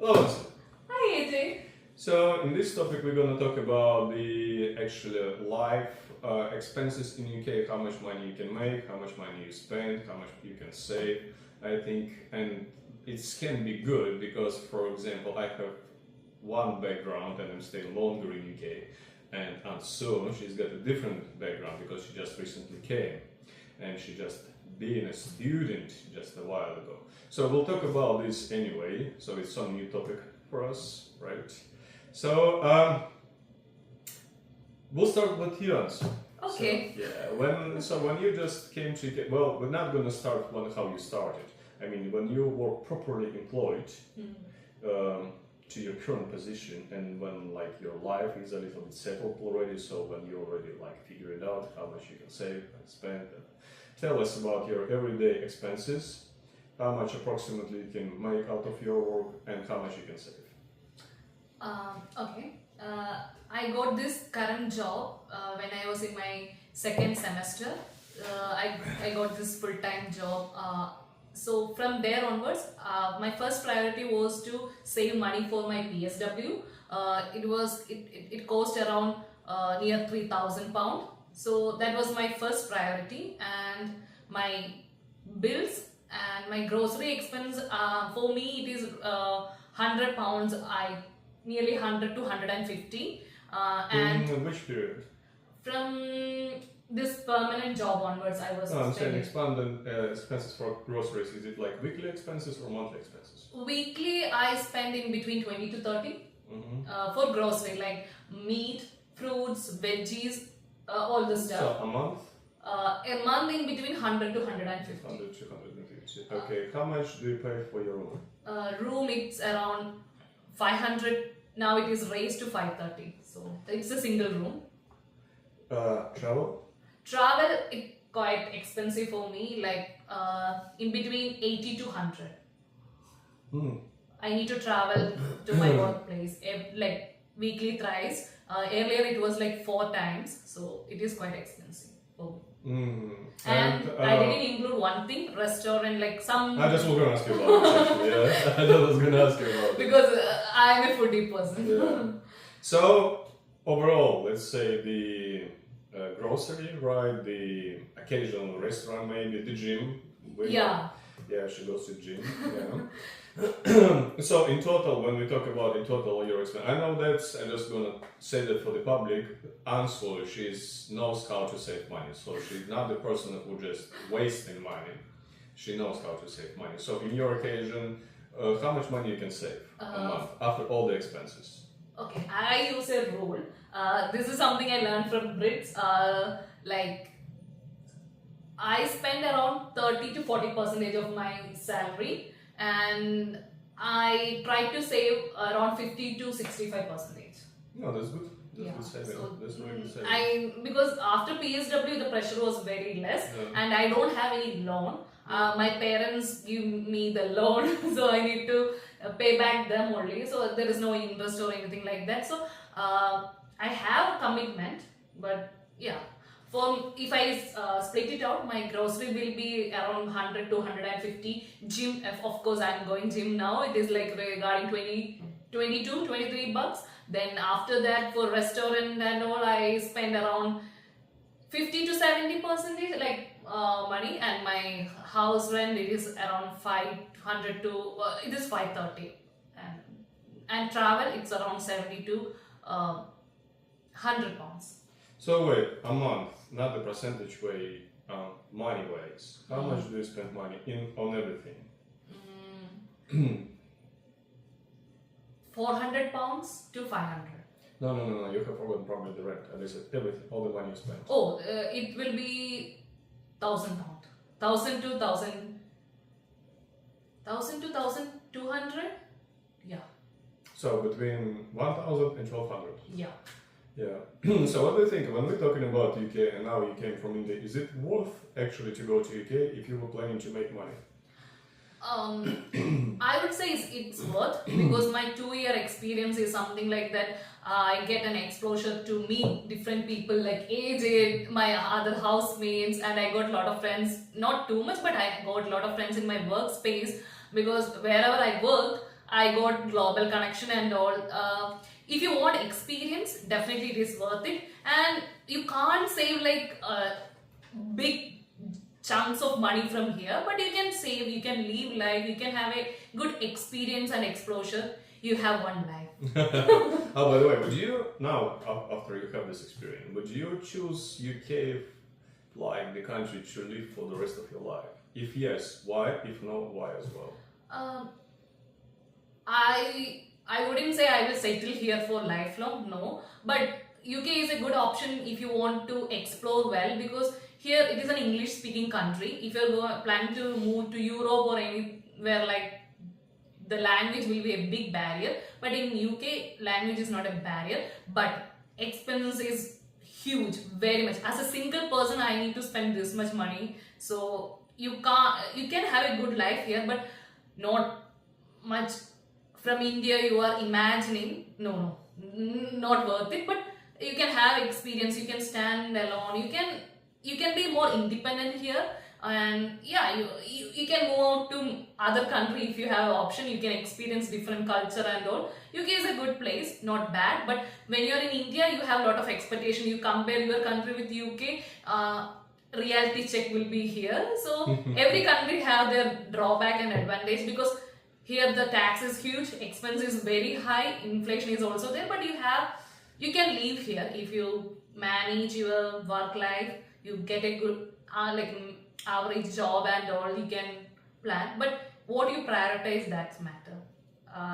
Hello, Nancy. Hi AJ. So in this topic, we're gonna talk about the actual life expenses in UK, how much money you can make, how much money you spend, how much you can save. I think, and it can be good because, for example, I have one background and I'm staying longer in UK, and Aunt Sue, she's got a different background because she just recently came, and she just been a student just a while ago. So we'll talk about this anyway. So it's some new topic for us, right? So we'll start with you, Ansu. Okay. So, yeah. When you just came to UK, well, we're not gonna start on how you started. I mean, when you were properly employed to your current position, and when like your life is a little bit settled already. So when you already like figure it out how much you can save and spend. Tell us about your everyday expenses, how much approximately you can make out of your work, and how much you can save. Okay. I got this current job when I was in my second semester. I got this full-time job. So from there onwards, my first priority was to save money for my PSW. It cost around near £3,000. So that was my first priority, and my bills and my grocery expense for me it is £100. I nearly 100 to 150, and In which period? from this permanent job onwards I was No, I'm saying spending. expanded expenses for groceries. Is it like weekly expenses or monthly expenses? Weekly I spend in between 20 to 30 Mm-hmm. for grocery, like meat, fruits, veggies, all the So stuff. a month? A month in between 100 to 150. 100 to 150. Okay, how much do you pay for your room? Room it's around 500. Now it is raised to 530. So it's a single room. Travel? Travel it quite expensive for me, like in between 80 to 100. Hmm. I need to travel to my workplace like weekly thrice. Earlier it was like 4 times, so it is quite expensive for me. Mm. And I didn't include one thing, restaurant, like some. I just was gonna ask you about it. Actually, yeah, I just was gonna ask you about it. Because I'm a foodie person. Yeah. So overall, let's say the grocery, right? The occasional restaurant, maybe the gym. Yeah. Yeah, she goes to gym. Yeah. So in total, when we talk about in total your expense, I know that's. I'm just gonna say that for the public. Answer, she knows how to save money. So she's not the person who just wasting money. She knows how to save money. So in your occasion, how much money you can save a month after all the expenses? Okay, I use a rule. This is something I learned from Brits. Like I spend around 30 to 40% of my salary, and I try to save around 50 to 65%. No, that's good. That's Yeah. good saving. So That's very good saving. because after PSW the pressure was very less, Yeah. and I don't have any loan. My parents give me the loan, so I need to pay back them only. So there is no interest or anything like that. So I have a commitment, but yeah. For if I split it out, my grocery will be around 100 to 150. Gym, of course, I'm going gym now. It is like regarding 22, 23 bucks. Then after that, for restaurant and all, I spend around 50 to 70% like money, and my house rent it is around 500 to it is 530, and travel it's around 70 to £100. So wait, a month, not the percentage way, money ways. How much do you spend money on everything? £400 to 500. No. You have forgotten probably the rent. At least everything, all the money you spend. Oh, it will be £1,000, 1,000 to 1,000, 1,000 to 1,200. Yeah. So between 1,000 and 1,200. Yeah. Yeah. So what do you think when we're talking about UK and now you came from India? Is it worth actually to go to UK if you were planning to make money? I would say it's worth, because my 2 year experience is something like that. I get an exposure to meet different people like AJ, my other housemates, and I got a lot of friends. Not too much, but I got a lot of friends in my workspace, because wherever I work, I got global connection and all. If you want experience, definitely it is worth it. And you can't save like big chunks of money from here, but you can save, you can live life, you can have a good experience and exposure. You have one life. Oh, by the way, would you now, after you have this experience, would you choose UK like the country to live for the rest of your life? If yes, why? If no, why as well? Um, I wouldn't say I will settle here for lifelong, no. But UK is a good option if you want to explore well, because here it is an English speaking country. If you're planning to move to Europe or anywhere, like, the language will be a big barrier. But in UK, language is not a barrier, but expense is huge, very much. As a single person, I need to spend this much money, so you can have a good life here, but not much from India you are imagining. No, not worth it. But you can have experience, you can stand alone, you can be more independent here. And yeah, you can move out to other country if you have option. You can experience different culture and all. UK is a good place, not bad. But when you're in India, you have a lot of expectation. You compare your country with UK, reality check will be here. So every country have their drawback and advantage, because here the tax is huge, expense is very high, inflation is also there. But you can live here if you manage your work life. You get a good average job and all, you can plan. But what you prioritize, that's matter.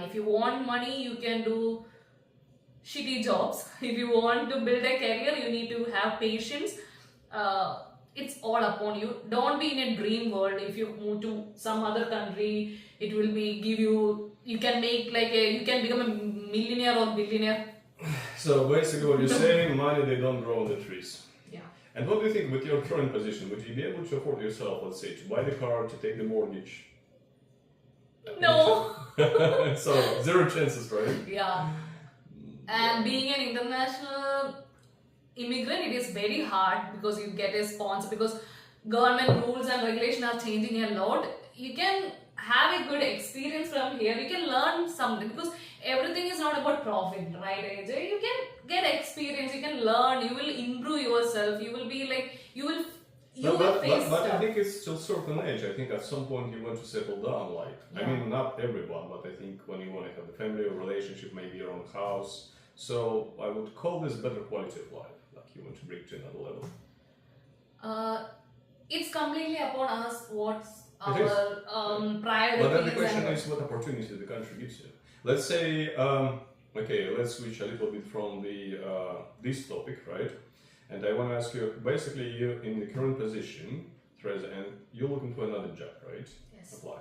If you want money, you can do shitty jobs. If you want to build a career, you need to have patience. It's all upon you. Don't be in a dream world. If you move to some other country, it will be give you can make you can become a millionaire or billionaire. So basically what you're saying, money, they don't grow on the trees. Yeah. And what do you think with your current position? Would you be able to afford yourself, let's say, to buy the car, to take the mortgage? No. So zero chances, right? Yeah. And being an international immigrant, it is very hard, because you get a sponsor, because government rules and regulation are changing a lot. You can have a good experience from here. You can learn something, because everything is not about profit, right, AJ? You can get experience, you can learn, you will improve yourself, you will be you will face but I stuff. think it's still certain age. I think at some point you want to settle down. I mean, not everyone, but I think when you want to have a family or relationship, maybe your own house. So I would call this better quality of life, like you want to bring to another level. It's completely upon us what's It is. our priorities. But then the question is, what opportunity the country gives you? Let's say, okay, let's switch a little bit from this topic, right? And I want to ask you, basically, you're in the current position, Teresa, and you're looking for another job, right? Yes. Apply.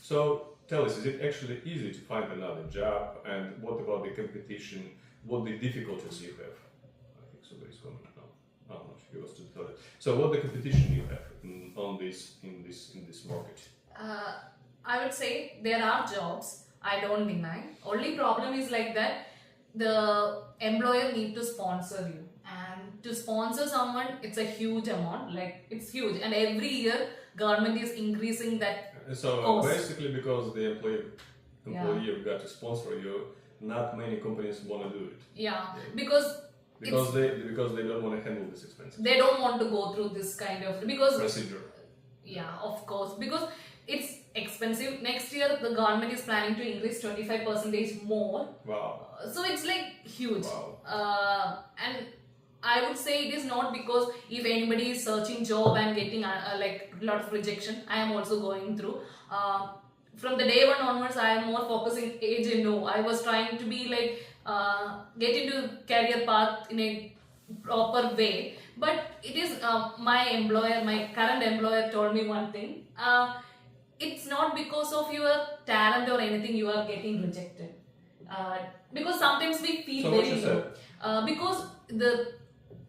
So tell us, is it actually easy to find another job? And what about the competition? What the difficulties you have? I think somebody's coming now. Oh, no, she goes to the toilet. So what the competition you have in this market? I would say there are jobs, I don't deny. Only problem is that the employer need to sponsor you, and to sponsor someone, it's a huge amount. It's huge, and every year government is increasing that. So cost. basically, because the employer got to sponsor you, not many companies want to do it. Yeah, because they don't want to handle this expense. They don't want to go through this kind of procedure. Yeah, of course, because it's expensive. Next year, the government is planning to increase 25% more. Wow. So it's huge. Wow. And I would say it is not because if anybody is searching job and getting a lot of rejection. I am also going through. From the day one onwards, I am more focusing age. No, I was trying to be get into career path in a proper way. But it is my current employer told me one thing. It's not because of your talent or anything you are getting rejected. Because sometimes we feel very low. Because the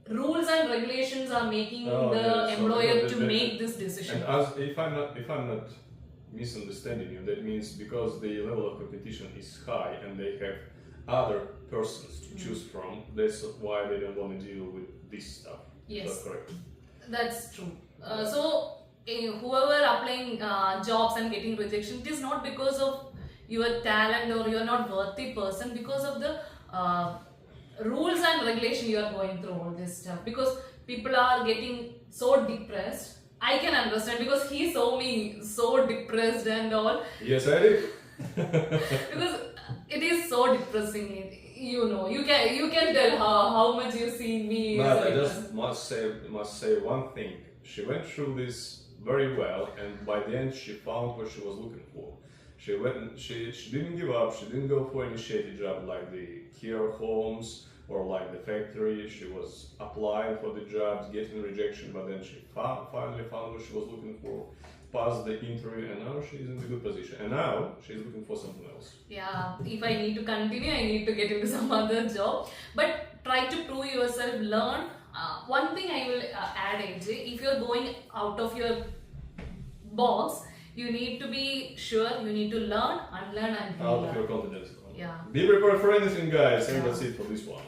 rules and regulations are making the employer to make this decision. And if I'm not misunderstanding you, that means because the level of competition is high and they have other persons to choose from, that's why they don't want to deal with this stuff. Yes, is that correct? That's true. So whoever applying jobs and getting rejection, it is not because of your talent or you're not worthy person because of the rules and regulation you are going through all this stuff, because people are getting so depressed. I can understand because he saw me so depressed and all. Yes, I did. Because it is so depressing. You know, you can tell how much you see me. But I depressed. just must say one thing. She went through this very well, and by the end, she found what she was looking for. She didn't give up. She didn't go for any shady job like the care homes or like the factory. She was applying for the jobs, getting rejection, but then she finally found what she was looking for, passed the interview, and now she's in a good position. And now she's looking for something else. Yeah, if I need to continue, I need to get into some other job. But try to prove yourself, learn. One thing I will add, AJ, if you're going out of your box, you need to be sure, you need to learn, unlearn, and Out of relearn. your confidence. Yeah. Be prepared for anything, guys, and Yeah. that's it for this one.